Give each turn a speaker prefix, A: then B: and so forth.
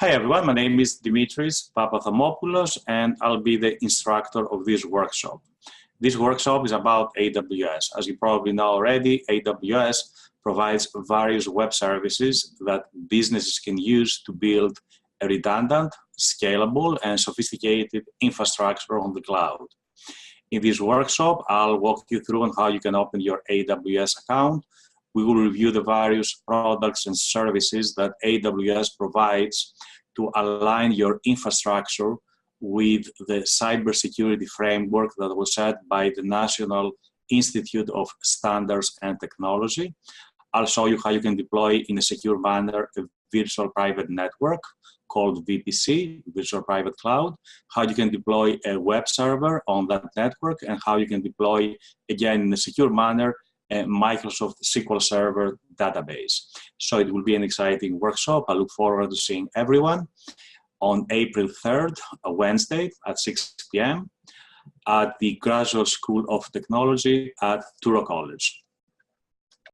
A: Hi everyone, my name is Dimitris Papathamopoulos and I'll be the instructor of this workshop. This workshop is about AWS. As you probably know already, AWS provides various web services that businesses can use to build a redundant, scalable, and sophisticated infrastructure on the cloud. In this workshop, I'll walk you through on how you can open your AWS account. We will review the various products and services that AWS provides to align your infrastructure with the cybersecurity framework that was set by the National Institute of Standards and Technology. I'll show you how you can deploy in a secure manner a virtual private network called VPC, Virtual Private Cloud, how you can deploy a web server on that network, and how you can deploy, again, in a secure manner, a Microsoft SQL Server database. So it will be an exciting workshop. I look forward to seeing everyone on April 3rd, a Wednesday at 6 p.m. at the Graduate School of Technology at Touro College.